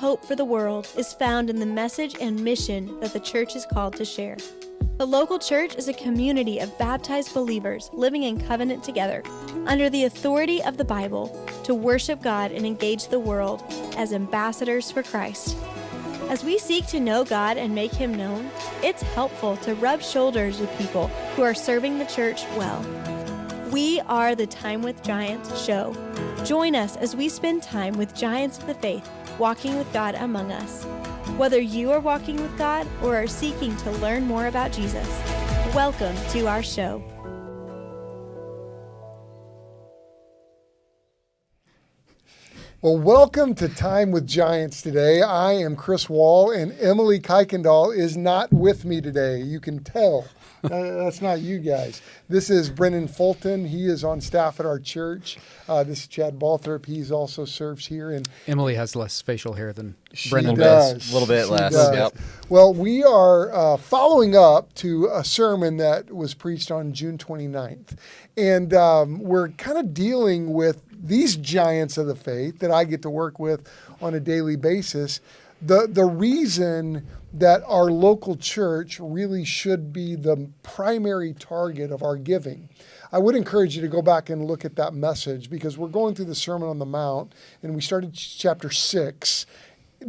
hope for the world is found in the message and mission that the church is called to share. The local church is a community of baptized believers living in covenant together, under the authority of the Bible, to worship God and engage the world as ambassadors for Christ. As we seek to know God and make Him known, it's helpful to rub shoulders with people who are serving the church well. We are the Time with Giants show. Join us as we spend time with giants of the faith, walking with God among us. Whether you are walking with God or are seeking to learn more about Jesus, welcome to our show. Well, welcome to Time with Giants today. I am Chris Wall, and Emily Kuykendall is not with me today. You can tell. That's not you guys. This is Brennan Fulton. He is on staff at our church. This is Chad Balthrop. He also serves here. And Emily has less facial hair than she Brennan does. A little bit less. Yep. Well, we are following up to a sermon that was preached on June 29th. And we're kind of dealing with these giants of the faith that I get to work with on a daily basis. The reason that our local church really should be the primary target of our giving. I would encourage you to go back and look at that message, because we're going through the Sermon on the Mount, and we started chapter 6,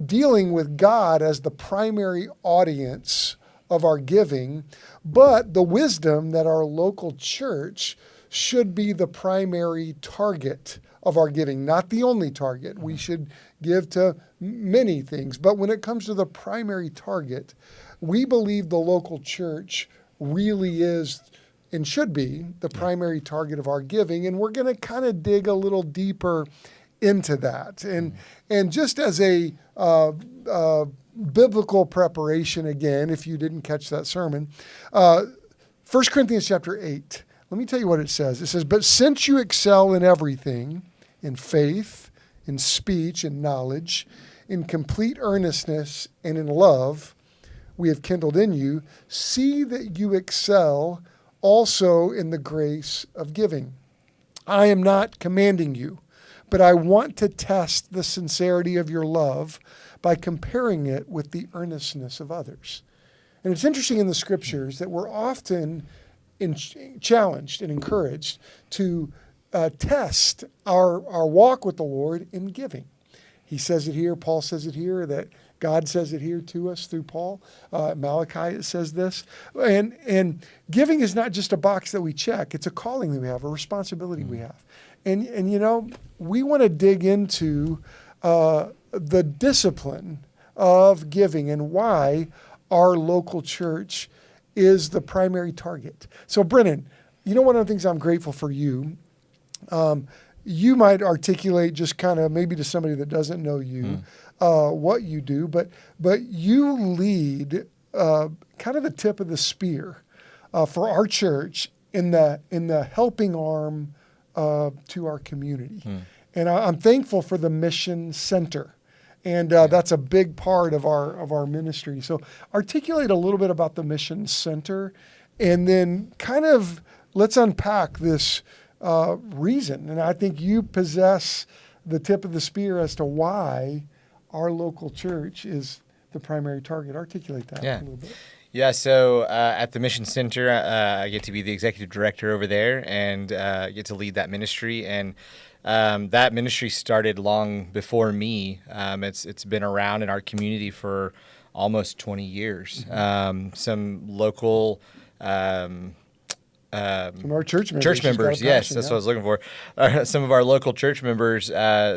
dealing with God as the primary audience of our giving, but the wisdom that our local church should be the primary target of our giving, not the only target. We should give to many things, but when it comes to the primary target, we believe the local church really is and should be the primary target of our giving, and we're going to kind of dig a little deeper into that. And just as a biblical preparation, again, if you didn't catch that sermon, 1 Corinthians chapter 8, let me tell you what it says. It says, "But since you excel in everything, in faith, in speech, in knowledge, in complete earnestness, and in love, we have kindled in you. See that you excel also in the grace of giving. I am not commanding you, but I want to test the sincerity of your love by comparing it with the earnestness of others." And it's interesting in the scriptures that we're often challenged and encouraged to test our walk with the Lord in giving. He says it here, Paul says it here, that God says it here to us through Paul. Malachi, it says this. And giving is not just a box that we check. It's a calling that we have, a responsibility we have. And you know, we want to dig into the discipline of giving and why our local church is the primary target. So Brennan, you know, one of the things I'm grateful for you, you might articulate just kind of maybe to somebody that doesn't know you, what you do, but you lead kind of the tip of the spear for our church in the helping arm to our community. And I'm thankful for the Mission Center. And that's a big part of our ministry. So articulate a little bit about the Mission Center, and then kind of let's unpack this reason. And I think you possess the tip of the spear as to why our local church is the primary target. Articulate that a little bit. Yeah, so at the Mission Center, I get to be the executive director over there and get to lead that ministry. And that ministry started long before me. It's been around in our community for almost 20 years. Some local Some of our church members, yes, that's what I was looking for. Some of our local church members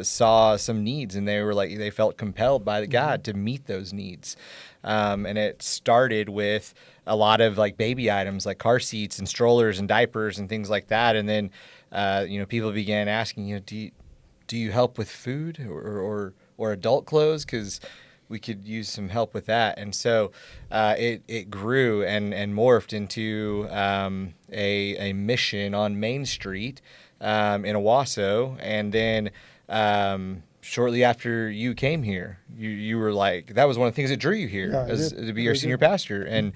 saw some needs, and they felt compelled by God to meet those needs. And it started with a lot of like baby items, like car seats and strollers and diapers and things like that. And then, people began asking, do you help with food or adult clothes? Because we could use some help with that. And so it grew and morphed into a mission on Main Street in Owasso. And then shortly after you came here, you were like, that was one of the things that drew you here to be your senior pastor. And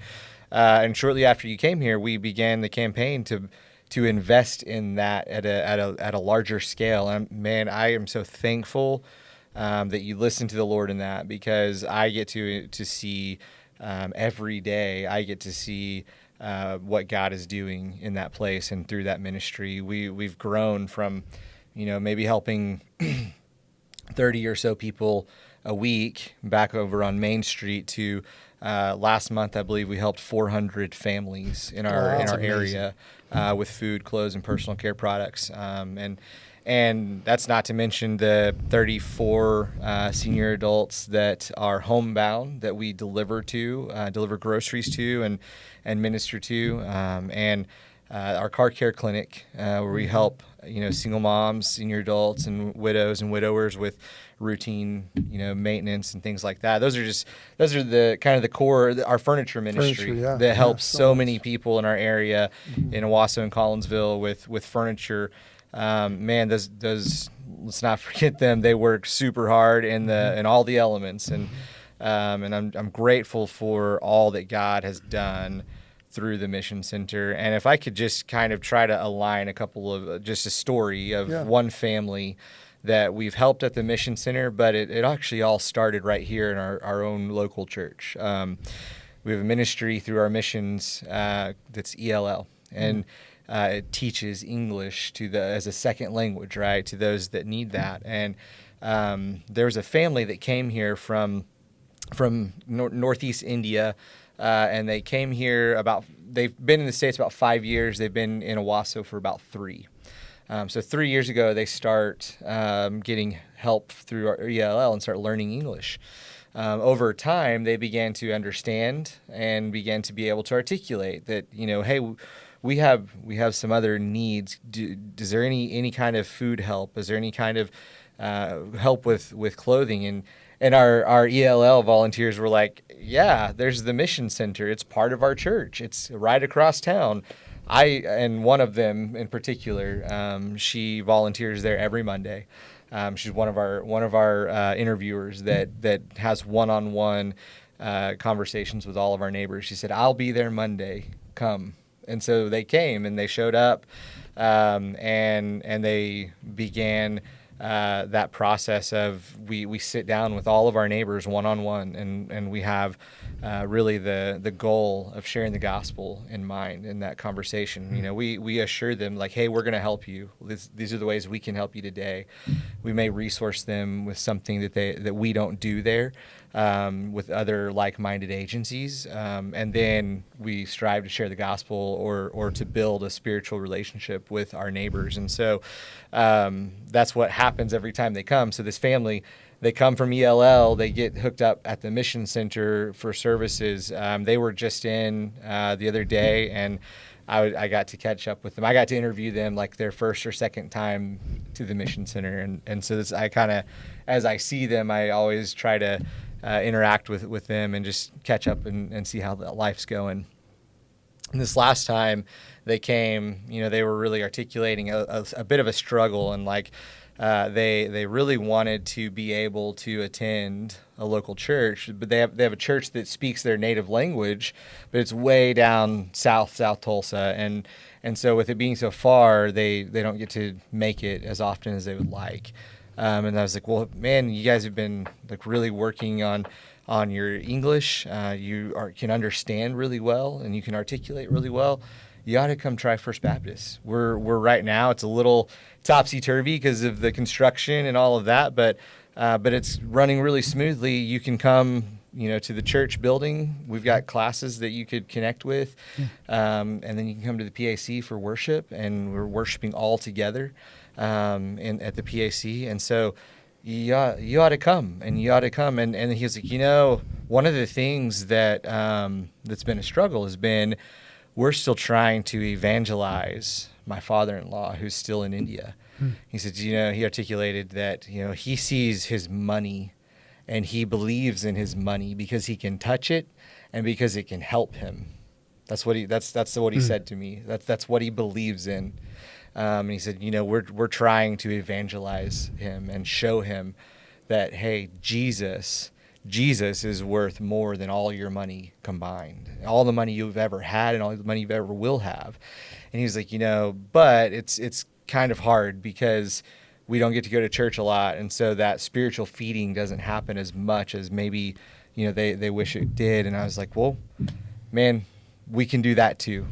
shortly after you came here, we began the campaign to invest in that at a larger scale. And man, I am so thankful that you listen to the Lord in that, because I get to see every day. I get to see what God is doing in that place and through that ministry. We've grown from, maybe helping 30 or so people a week back over on Main Street to last month, I believe we helped 400 families in our area with food, clothes, and personal care products. And that's not to mention the 34 senior adults that are homebound that we deliver groceries to and minister to, and our car care clinic where we help single moms, senior adults, and widows and widowers with routine maintenance and things like that. Those are the kind of the core, our furniture ministry that helps so many people in our area, in Owasso and Collinsville with furniture. Man, those let's not forget them. They work super hard in all the elements, and I'm grateful for all that God has done through the Mission Center. And if I could just kind of try to align a couple of just a story of one family that we've helped at the Mission Center, but it actually all started right here in our own local church. We have a ministry through our missions that's ELL, and it teaches English as a second language, right, to those that need that. And there was a family that came here from Northeast India, and they came here they've been in the States about 5 years. They've been in Owasso for about 3. So 3 years ago, they start getting help through our ELL and start learning English. Over time, they began to understand and began to be able to articulate that, hey, we have some other needs. Is there any kind of food help? Is there any kind of help with clothing? And our ELL volunteers were like, yeah, there's the Mission Center. It's part of our church. It's right across town. And one of them in particular, she volunteers there every Monday. She's one of our interviewers that has one-on-one conversations with all of our neighbors. She said, "I'll be there Monday. Come." And so they came and they showed up, and they began that process of we sit down with all of our neighbors one-on-one, and we have really the goal of sharing the gospel in mind in that conversation. We assure them, like, hey, we're going to help you. These are the ways we can help you today. We may resource them with something that we don't do there, with other like-minded agencies, and then we strive to share the gospel or to build a spiritual relationship with our neighbors. And so that's what happens every time they come. So this family, they come from ELL, they get hooked up at the Mission Center for services. They were just in the other day, and I got to catch up with them. I got to interview them like their first or second time to the Mission Center. And so I kind of, as I see them, I always try to interact with them and just catch up and see how life's going. And this last time they came, they were really articulating a bit of a struggle, and they really wanted to be able to attend a local church, but they have a church that speaks their native language, but it's way down South Tulsa, and so with it being so far, they don't get to make it as often as they would like. And I was like, well, man, you guys have been really working on your English. You can understand really well, and you can articulate really well. You ought to come try First Baptist. We're right now, it's a little topsy-turvy because of the construction and all of that, but it's running really smoothly. You can come, to the church building. We've got classes that you could connect with, and then you can come to the PAC for worship, and we're worshiping all together at the PAC. And so you ought to come, and you ought to come. And he was like, one of the things that that's been a struggle has been we're still trying to evangelize my father-in-law who's still in India. He said, he articulated that, he sees his money and he believes in his money because he can touch it and because it can help him. That's what he said to me. That's what he believes in. And he said, we're trying to evangelize him and show him that, hey, Jesus is worth more than all your money combined, all the money you've ever had and all the money you ever will have. And he was like, but it's kind of hard because we don't get to go to church a lot, and so that spiritual feeding doesn't happen as much as maybe they wish it did. And I was like, well, man, we can do that too.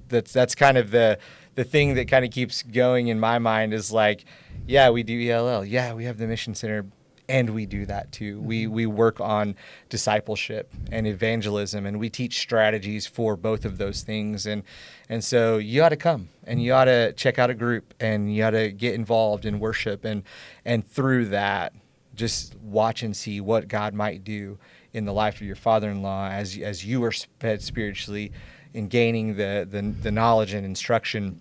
That's kind of the thing that kind of keeps going in my mind is like, yeah, we do ELL, yeah, we have the mission center, and we do that too. We work on discipleship and evangelism, and we teach strategies for both of those things. And so you ought to come, and you ought to check out a group, and you ought to get involved in worship, and through that, just watch and see what God might do in the life of your father-in-law as you are fed spiritually, in gaining the knowledge and instruction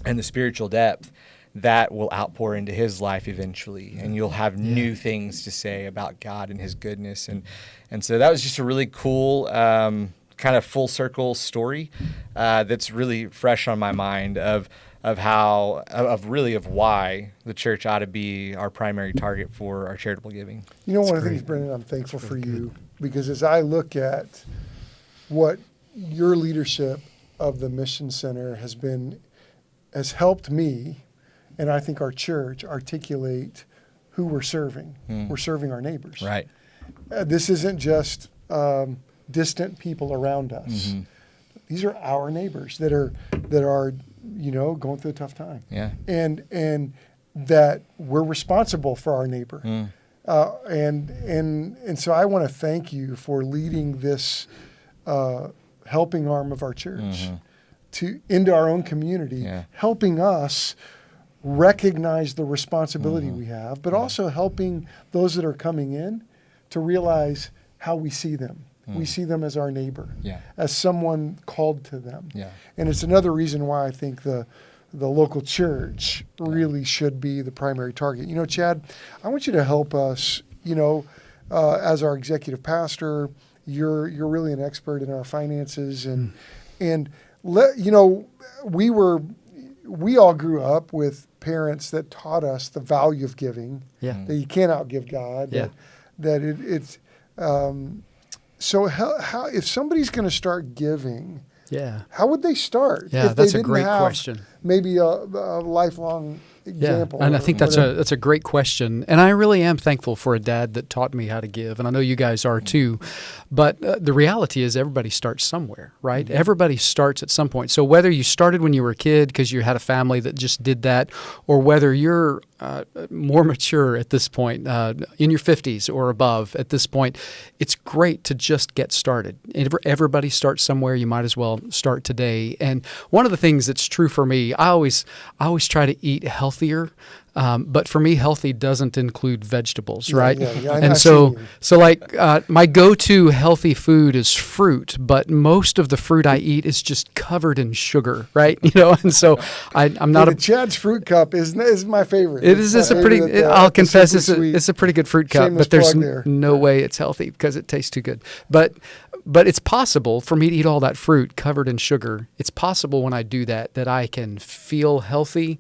and the spiritual depth that will outpour into his life eventually, and you'll have new things to say about God and his goodness. And so that was just a really cool kind of full circle story that's really fresh on my mind of why the church ought to be our primary target for our charitable giving. One of the things, Brennan, I'm thankful for you, because as I look at what your leadership of the Mission Center has helped me, and I think our church, articulate who we're serving. We're serving our neighbors. Right. This isn't just distant people around us. Mm-hmm. These are our neighbors that are going through a tough time. Yeah. And that we're responsible for our neighbor. And so I want to thank you for leading this helping arm of our church into our own community, helping us recognize the responsibility we have, but also helping those that are coming in to realize how we see them. We see them as our neighbor, as someone called to them. And it's another reason why I think the local church really should be the primary target. Chad, I want you to help us, as our executive pastor. You're really an expert in our finances, and we all grew up with parents that taught us the value of giving. That you can't outgive God. So how if somebody's going to start giving, how would they start? If that's they a great have question. Maybe a lifelong example. And I think that's a great question. And I really am thankful for a dad that taught me how to give, and I know you guys are too. But the reality is everybody starts somewhere, right? Mm-hmm. Everybody starts at some point. So whether you started when you were a kid because you had a family that just did that, or whether you're more mature at this point, in your 50s or above at this point, it's great to just get started. Everybody starts somewhere. You might as well start today. And one of the things that's true for me, I always try to eat healthier. But for me, healthy doesn't include vegetables, right? And so like my go-to healthy food is fruit, but most of the fruit I eat is just covered in sugar, right? And so I'm not Chad's fruit cup is my favorite. I'll confess it's a pretty good fruit cup, but there's no way it's healthy because it tastes too good. But it's possible for me to eat all that fruit covered in sugar. It's possible when I do that I can feel healthy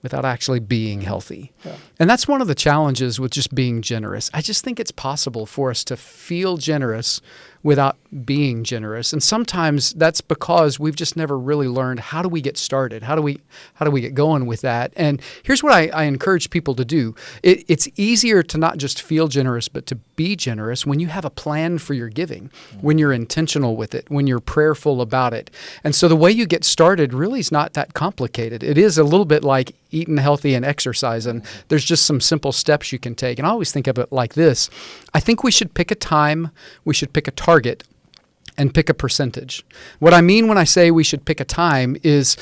without actually being healthy. And that's one of the challenges with just being generous. I just think it's possible for us to feel generous without being generous. And sometimes that's because we've just never really learned how do we get started? How do we get going with that? And here's what I encourage people to do. It's easier to not just feel generous, but to be generous when you have a plan for your giving, when you're intentional with it, when you're prayerful about it. And so the way you get started really is not that complicated. It is a little bit like eating healthy and exercising. There's just some simple steps you can take. And I always think of it like this. I think we should pick a time, we should pick a target, and pick a percentage. What I mean when I say we should pick a time is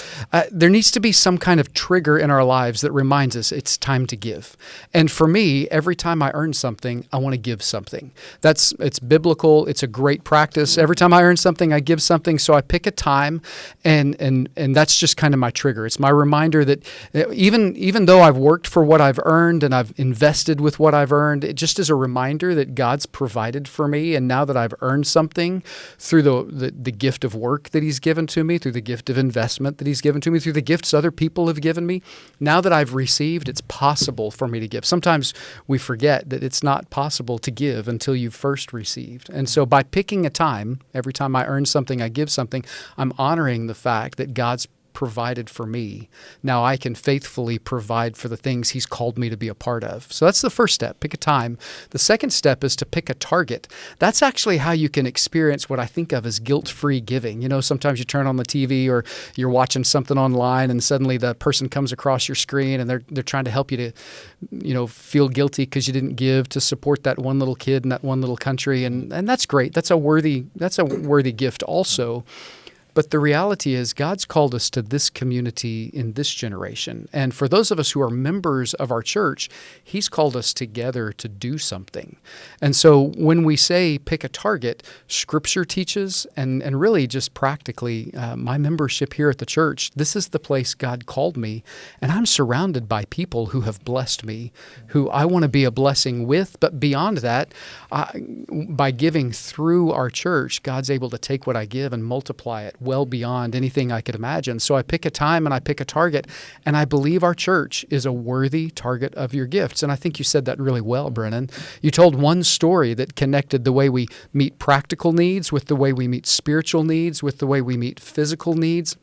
there needs to be some kind of trigger in our lives that reminds us it's time to give. And for me, every time I earn something, I want to give something. It's biblical. It's a great practice. Every time I earn something, I give something. So I pick a time, and that's just kind of my trigger. It's my reminder that even though I've worked for what I've earned and I've invested with what I've earned, it just is a reminder that God's provided for me. And now that I've earned something, through the gift of work that he's given to me, through the gift of investment that he's given to me, through the gifts other people have given me, now that I've received, it's possible for me to give. Sometimes we forget that it's not possible to give until you've first received. And so by picking a time, every time I earn something, I give something, I'm honoring the fact that God's provided for me. Now I can faithfully provide for the things he's called me to be a part of. So that's the first step, pick a time. The second step is to pick a target. That's actually how you can experience what I think of as guilt-free giving. You know, sometimes you turn on the TV or you're watching something online and suddenly the person comes across your screen and they're trying to help you to, you know, feel guilty because you didn't give to support that one little kid in that one little country. And that's great. That's a worthy gift also. But the reality is God's called us to this community in this generation. And for those of us who are members of our church, he's called us together to do something. And so when we say pick a target, Scripture teaches, and really just practically, my membership here at the church, this is the place God called me. And I'm surrounded by people who have blessed me, who I want to be a blessing with. But beyond that, by giving through our church, God's able to take what I give and multiply it well beyond anything I could imagine. So I pick a time and I pick a target, and I believe our church is a worthy target of your gifts. And I think you said that really well, Brennan. You told one story that connected the way we meet practical needs with the way we meet spiritual needs, with the way we meet physical needs.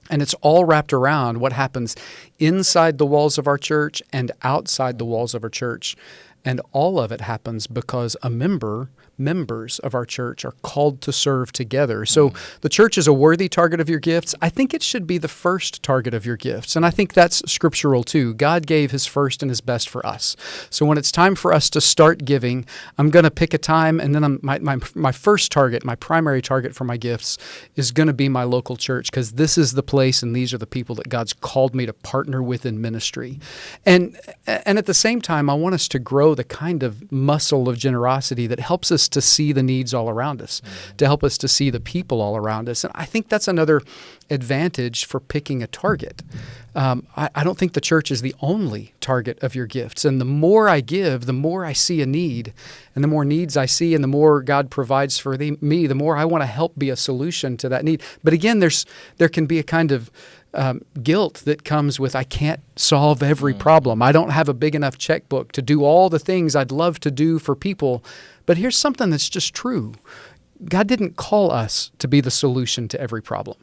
And it's all wrapped around what happens inside the walls of our church and outside the walls of our church. And all of it happens because members of our church are called to serve together. So the church is a worthy target of your gifts. I think it should be the first target of your gifts. And I think that's scriptural too. God gave his first and his best for us. So when it's time for us to start giving, I'm going to pick a time, and then my first target, my primary target for my gifts is going to be my local church, because this is the place and these are the people that God's called me to partner with in ministry. And at the same time, I want us to grow the kind of muscle of generosity that helps us to see the needs all around us, to help us to see the people all around us. And I think that's another advantage for picking a target. I don't think the church is the only target of your gifts. And the more I give, the more I see a need. And the more needs I see and the more God provides for me, the more I want to help be a solution to that need. But again, there can be a kind of guilt that comes with, I can't solve every problem. I don't have a big enough checkbook to do all the things I'd love to do for people. But here's something that's just true. God didn't call us to be the solution to every problem.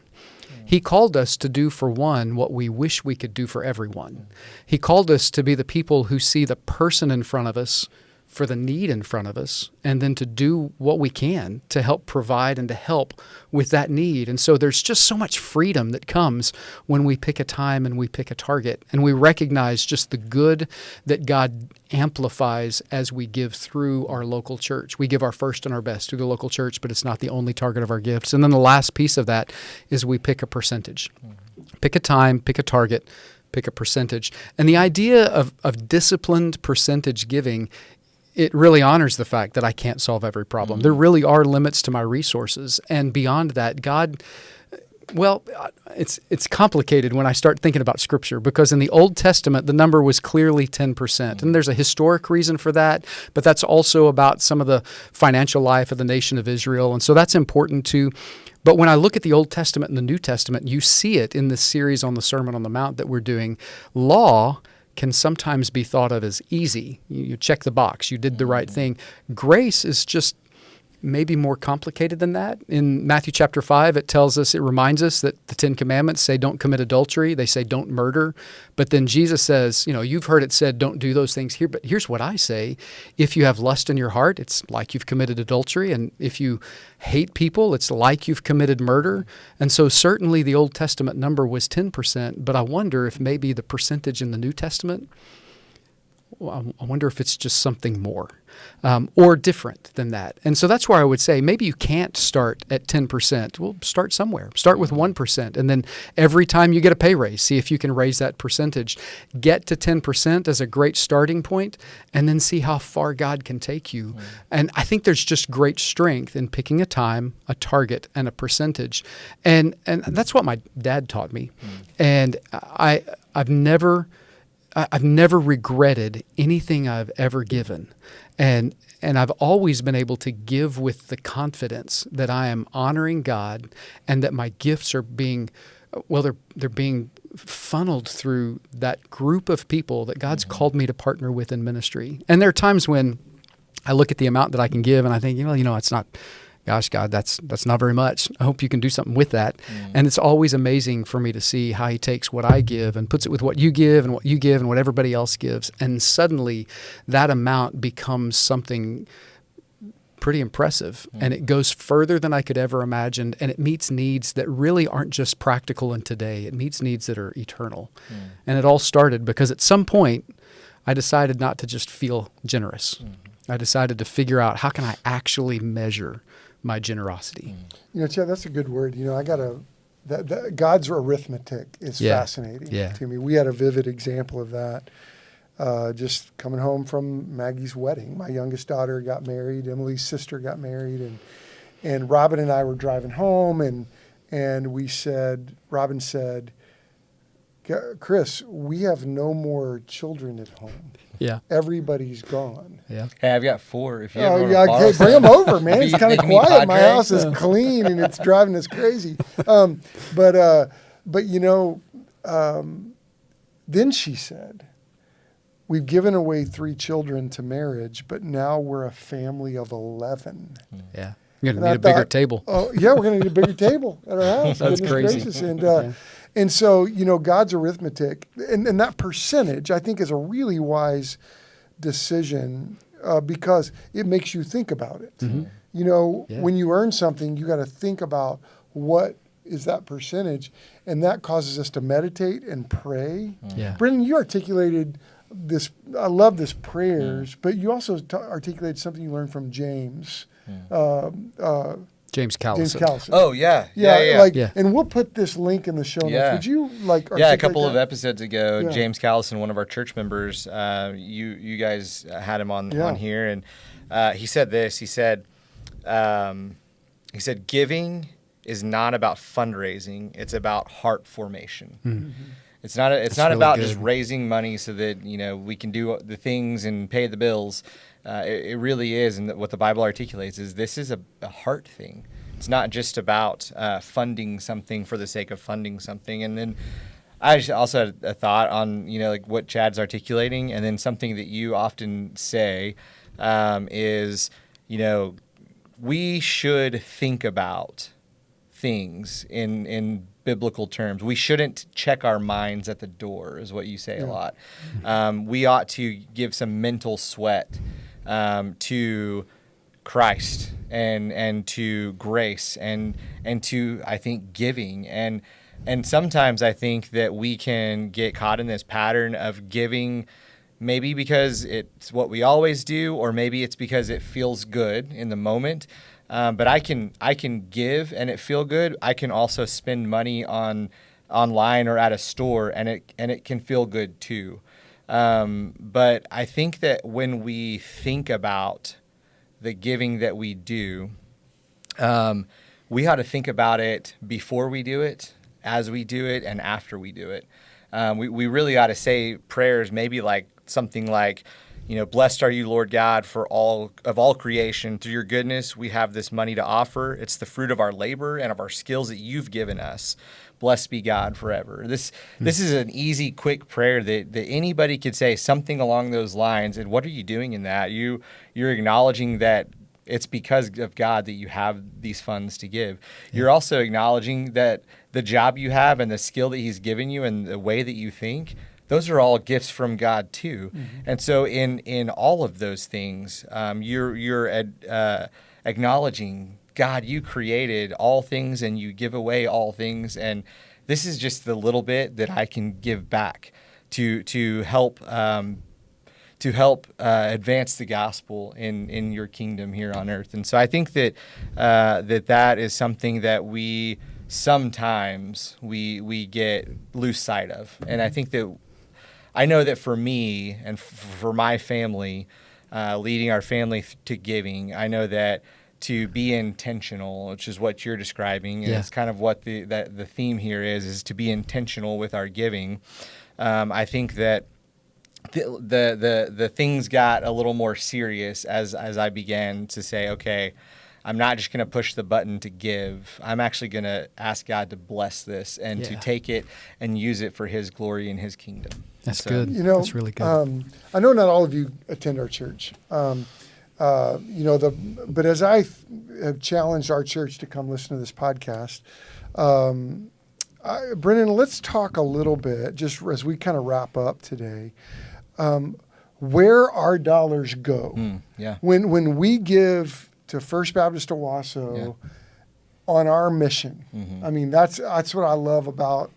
He called us to do for one what we wish we could do for everyone. He called us to be the people who see the person in front of us for the need in front of us, and then to do what we can to help provide and to help with that need. And so there's just so much freedom that comes when we pick a time and we pick a target, and we recognize just the good that God amplifies as we give through our local church. We give our first and our best through the local church, but it's not the only target of our gifts. And then the last piece of that is we pick a percentage. Pick a time, pick a target, pick a percentage. And the idea of disciplined percentage giving, it really honors the fact that I can't solve every problem. There really are limits to my resources. And beyond that, God, well, it's complicated when I start thinking about Scripture, because in the Old Testament, the number was clearly 10%. And there's a historic reason for that, but that's also about some of the financial life of the nation of Israel. And so that's important too. But when I look at the Old Testament and the New Testament, you see it in this series on the Sermon on the Mount that we're doing. Law can sometimes be thought of as easy. You check the box, you did the right thing. Grace is just maybe more complicated than that. In Matthew chapter 5, it reminds us that the 10 Commandments say don't commit adultery. They say don't murder. But then Jesus says, you've heard it said don't do those things here. But here's what I say. If you have lust in your heart, it's like you've committed adultery. And if you hate people, it's like you've committed murder. And so certainly the Old Testament number was 10%. But I wonder if maybe the percentage in the New Testament, I wonder if it's just something more or different than that. And so that's where I would say maybe you can't start at 10%. Well, start somewhere. Start with 1%. And then every time you get a pay raise, see if you can raise that percentage. Get to 10% as a great starting point, and then see how far God can take you. And I think there's just great strength in picking a time, a target, and a percentage. And that's what my dad taught me. And I've never regretted anything I've ever given. And I've always been able to give with the confidence that I am honoring God and that my gifts are being funneled through that group of people that God's called me to partner with in ministry. And there are times when I look at the amount that I can give and I think, it's not gosh, God, that's not very much. I hope you can do something with that. And it's always amazing for me to see how he takes what I give and puts it with what you give and what everybody else gives. And suddenly that amount becomes something pretty impressive, and it goes further than I could ever imagine, and it meets needs that really aren't just practical in today. It meets needs that are eternal. And it all started because at some point I decided not to just feel generous. I decided to figure out, how can I actually measure my generosity? Chad, that's a good word. God's arithmetic is fascinating to me. We had a vivid example of that. Just coming home from Maggie's wedding. My youngest daughter got married. Emily's sister got married. And Robin and I were driving home, and Robin said, Chris, we have no more children at home. Yeah. Everybody's gone. Yeah. Hey, I've got 4. If you ever want to borrow bring them over, man. It's kind of quiet. My Padre? house is clean, and it's driving us crazy. Then she said, we've given away 3 children to marriage, but now we're a family of 11. Yeah. You're going to need a bigger table. Oh, yeah, we're going to need a bigger table at our house. That's crazy. Gracious. And so, God's arithmetic, and that percentage, I think, is a really wise decision because it makes you think about it. When you earn something, you got to think about what is that percentage, and that causes us to meditate and pray. Yeah. Brennan, you articulated this, I love this prayers, but you also articulated something you learned from James. James Callison. Oh, yeah. And we'll put this link in the show notes. Would you a couple of episodes ago, James Callison, one of our church members, you guys had him on here, and he said this. He said, giving is not about fundraising; it's about heart formation. Mm-hmm. It's not really about just raising money so that we can do the things and pay the bills. It really is, and what the Bible articulates is this is a heart thing. It's not just about funding something for the sake of funding something. And then I also had a thought on what Chad's articulating, and then something that you often say is we should think about things in biblical terms. We shouldn't check our minds at the door, is what you say a lot. We ought to give some mental sweat to Christ and to grace and to, I think, giving. And sometimes I think that we can get caught in this pattern of giving maybe because it's what we always do, or maybe it's because it feels good in the moment. But I can give and it feel good. I can also spend money online or at a store, and it can feel good too. But I think that when we think about the giving that we do, we ought to think about it before we do it, as we do it, and after we do it. We really ought to say prayers, maybe something like, blessed are you, Lord God, for all creation. Through your goodness, we have this money to offer. It's the fruit of our labor and of our skills that you've given us. Blessed be God forever. This is an easy, quick prayer that anybody could say something along those lines. And what are you doing in that? You're acknowledging that it's because of God that you have these funds to give. Yeah. You're also acknowledging that the job you have and the skill that he's given you and the way that you think, those are all gifts from God too. Mm-hmm. And so in all of those things, you're acknowledging, God, you created all things and you give away all things. And this is just the little bit that I can give back to help advance the gospel in your kingdom here on earth. And so I think that that is something that we sometimes we get lose sight of. And I think that I know that for me and for my family, leading our family to giving, I know that to be intentional, which is what you're describing, and it's kind of what the theme here is to be intentional with our giving. I think that the things got a little more serious as I began to say, okay, I'm not just going to push the button to give. I'm actually going to ask God to bless this and to take it and use it for his glory and his kingdom. That's good. That's really good. I know not all of you attend our church. But as I have challenged our church to come listen to this podcast, Brennan, let's talk a little bit, just as we kind of wrap up today, where our dollars go. When we give to First Baptist Owasso on our mission. I mean, that's what I love about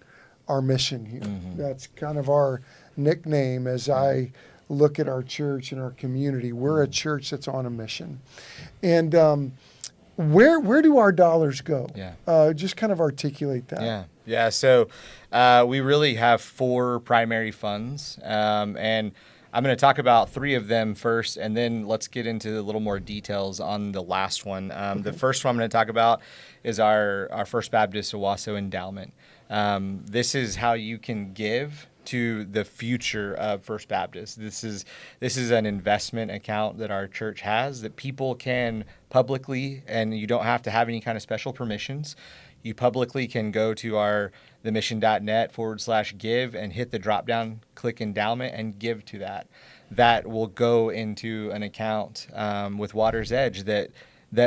our mission here. That's kind of our nickname as I look at our church and our community. We're a church that's on a mission. And where do our dollars go? Just kind of articulate that. Yeah. So we really have 4 primary funds. And I'm going to talk about 3 of them first, and then let's get into a little more details on the last one. The first one I'm going to talk about is our First Baptist Owasso endowment. This is how you can give to the future of First Baptist. This is an investment account that our church has that people can publicly, and you don't have to have any kind of special permissions. You publicly can go to themission.net/give and hit the drop down, click endowment, and give to that. That will go into an account with Water's Edge that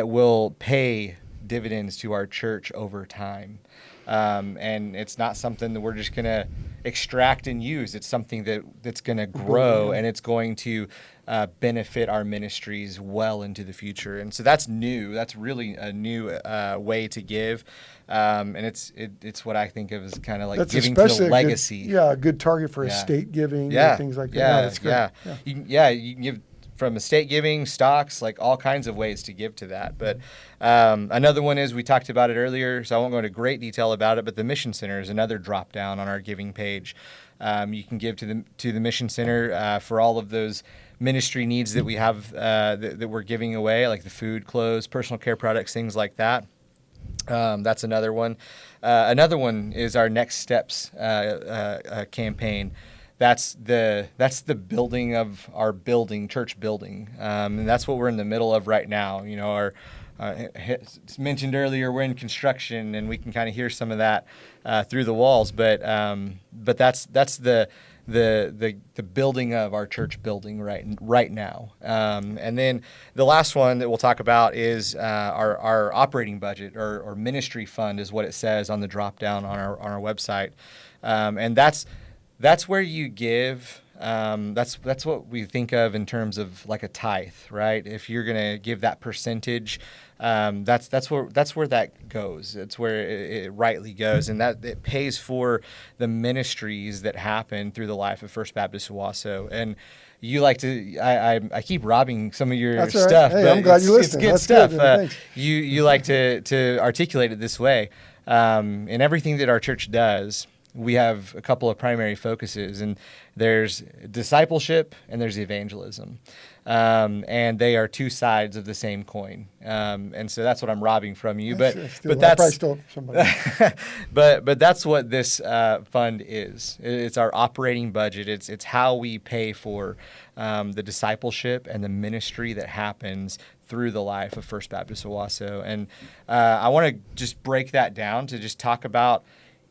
will pay dividends to our church over time. And it's not something that we're just going to extract and use. It's something that's going to grow, and it's going to benefit our ministries well into the future. And so that's new. That's really a new way to give. And it's what I think of as kind of like that's giving to the legacy. A good target for estate giving and things like that. You can give from estate giving, stocks, like all kinds of ways to give to that. But another one is, we talked about it earlier, so I won't go into great detail about it, but the Mission Center is another drop down on our giving page. You can give to the Mission Center for all of those ministry needs that we have that we're giving away, like the food, clothes, personal care products, things like that. That's another one. Another one is our Next Steps campaign. That's the building of our church building, and that's what we're in the middle of right now. You know, it's mentioned earlier, we're in construction, and we can kind of hear some of that through the walls. But that's the building of our church building right now. And then the last one that we'll talk about is our operating budget, or ministry fund is what it says on the drop down on our website, and that's where you give. That's what we think of in terms of like a tithe, right? If you're going to give that percentage, that's where that goes. It's where it rightly goes, and that it pays for the ministries that happen through the life of First Baptist Owasso. And you like to, I keep robbing some of your that's stuff, right. Hey, but I'm glad you listened. It's good stuff. You like to articulate it this way. In everything that our church does, we have a couple of primary focuses, and there's discipleship and there's evangelism. And they are 2 sides of the same coin. And so that's what I'm robbing from you. But that's probably stole somebody. but that's what this fund is. It's our operating budget. It's how we pay for the discipleship and the ministry that happens through the life of First Baptist Owasso. And I want to just break that down to just talk about,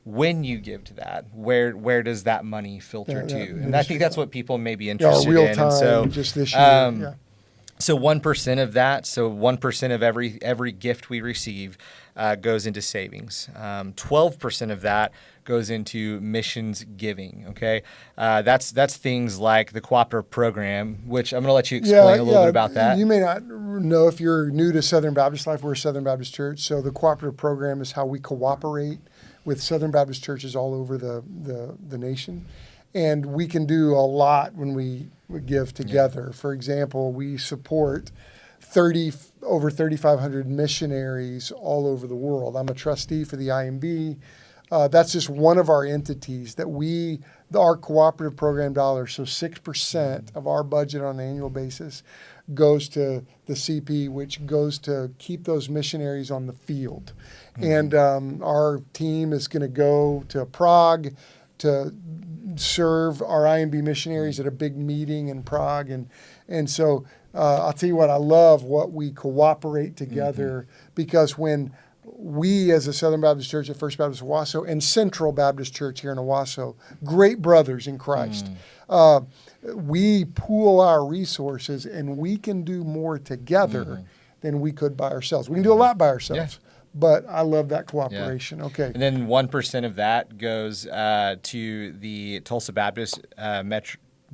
when you give to that, where does that money filter to? And I think that's what people may be interested real in. Time, and so, just this year. So 1% of that, so 1% of every gift we receive goes into savings. 12% of that goes into missions giving. Okay, that's things like the cooperative program, which I'm going to let you explain a little bit about that. You may not know, if you're new to Southern Baptist life, we're a Southern Baptist church, so the cooperative program is how we cooperate with Southern Baptist churches all over the nation. And we can do a lot when we give together. For example, we support over 3,500 missionaries all over the world. I'm a trustee for the IMB. That's just one of our entities that our cooperative program dollars, so 6% of our budget on an annual basis goes to the CP, which goes to keep those missionaries on the field. And our team is going to go to Prague to serve our IMB missionaries at a big meeting in Prague. And so I'll tell you what, I love what we cooperate together, because when we as a Southern Baptist Church at First Baptist Owasso and Central Baptist Church here in Owasso, great brothers in Christ, we pool our resources and we can do more together than we could by ourselves. We can do a lot by ourselves. Yeah. But I love that cooperation. Yeah. Okay. And then 1% of that goes to the Tulsa Baptist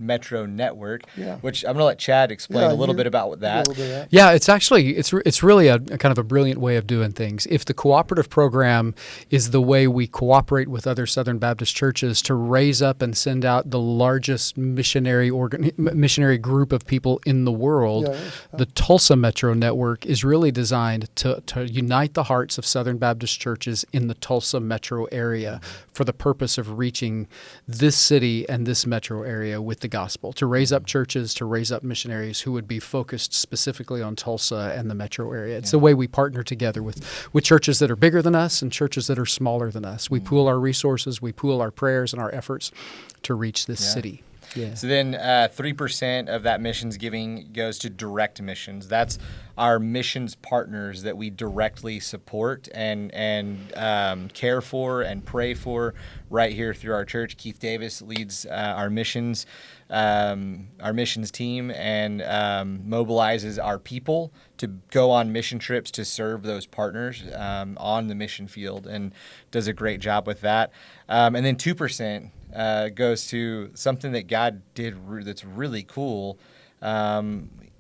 Metro Network, which I'm going to let Chad explain a little bit about that. Yeah, it's actually, it's really a kind of a brilliant way of doing things. If the cooperative program is the way we cooperate with other Southern Baptist churches to raise up and send out the largest missionary group of people in the world, the Tulsa Metro Network is really designed to unite the hearts of Southern Baptist churches in the Tulsa metro area for the purpose of reaching this city and this metro area with the gospel, to raise up churches, to raise up missionaries who would be focused specifically on Tulsa and the metro area. It's the way we partner together with churches that are bigger than us and churches that are smaller than us. We pool our resources, we pool our prayers and our efforts to reach this city. Yeah. So then 3% of that missions giving goes to direct missions. That's our missions partners that we directly support and care for and pray for right here through our church. Keith Davis leads our missions team and mobilizes our people to go on mission trips to serve those partners on the mission field, and does a great job with that. And then 2% goes to something that God did that's really cool,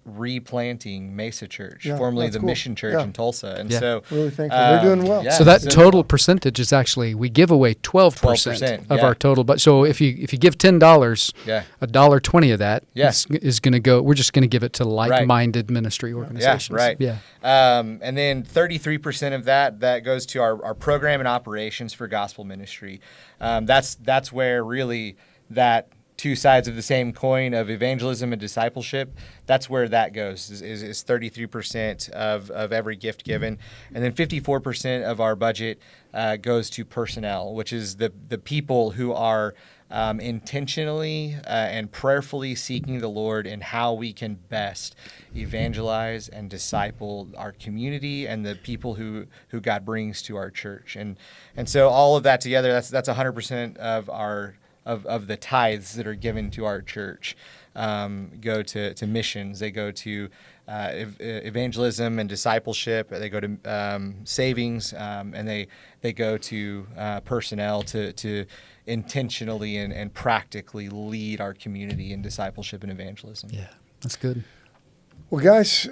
replanting Mesa Church, formerly the Mission Church in Tulsa. And so really thankful. They're doing well. So that total percentage is actually, we give away 12% of our total. But so if you give $10, $1.20 of that is going to go, we're just going to give it to like-minded ministry organizations. And then 33% of that goes to our program and operations for gospel ministry. That's where really that two sides of the same coin of evangelism and discipleship, that's where that goes, is 33% of every gift given. And then 54% of our budget goes to personnel, which is the people who are intentionally and prayerfully seeking the Lord in how we can best evangelize and disciple our community and the people who God brings to our church. And so all of that together, that's 100% of our of the tithes that are given to our church go to missions. They go to evangelism and discipleship. They go to savings, and they go to personnel to intentionally and practically lead our community in discipleship and evangelism. Yeah, that's good. Well, guys,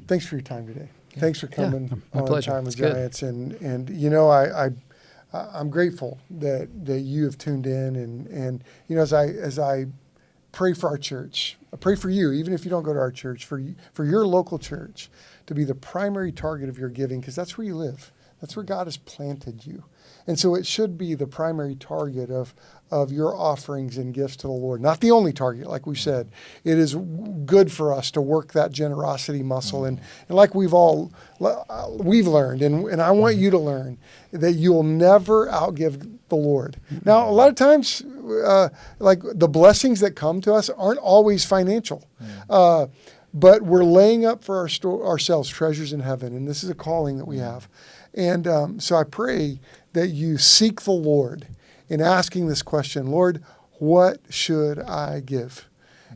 thanks for your time today. Yeah. Thanks for coming on Time with Giants. And you know, I'm grateful that you have tuned in, and you know, as I pray for our church, I pray for you, even if you don't go to our church, for your local church to be the primary target of your giving, because that's where you live. That's where God has planted you. And so it should be the primary target of your offerings and gifts to the Lord. Not the only target, like we said. It is good for us to work that generosity muscle. And like we've learned, and I want you to learn, that you'll never outgive the Lord. Now, a lot of times, like the blessings that come to us aren't always financial. But we're laying up for ourselves treasures in heaven. And this is a calling that we have. And so I pray that you seek the Lord in asking this question, Lord, what should I give?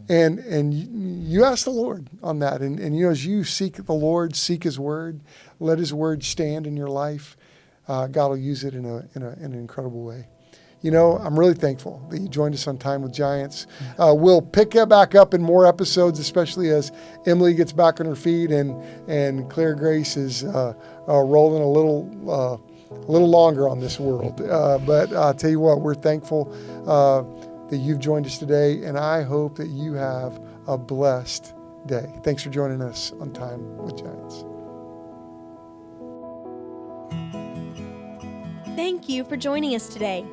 And you ask the Lord on that. And you know, as you seek the Lord, seek His Word, let His Word stand in your life, God will use it in an incredible way. You know, I'm really thankful that you joined us on Time with Giants. We'll pick it back up in more episodes, especially as Emily gets back on her feet and Claire Grace is rolling a little longer on this world. But I'll tell you what, we're thankful that you've joined us today, and I hope that you have a blessed day. Thanks for joining us on Time with Giants. Thank you for joining us today.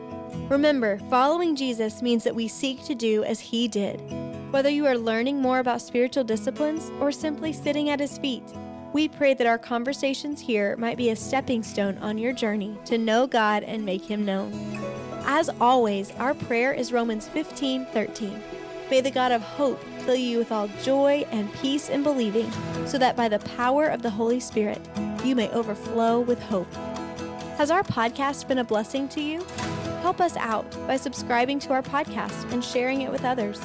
Remember, following Jesus means that we seek to do as He did. Whether you are learning more about spiritual disciplines or simply sitting at His feet, we pray that our conversations here might be a stepping stone on your journey to know God and make Him known. As always, our prayer is Romans 15:13. May the God of hope fill you with all joy and peace in believing, so that by the power of the Holy Spirit you may overflow with hope. Has our podcast been a blessing to you? Help us out by subscribing to our podcast and sharing it with others.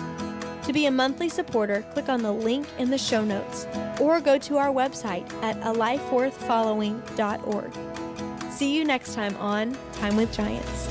To be a monthly supporter, click on the link in the show notes or go to our website at alifeworthfollowing.org. See you next time on Time with Giants.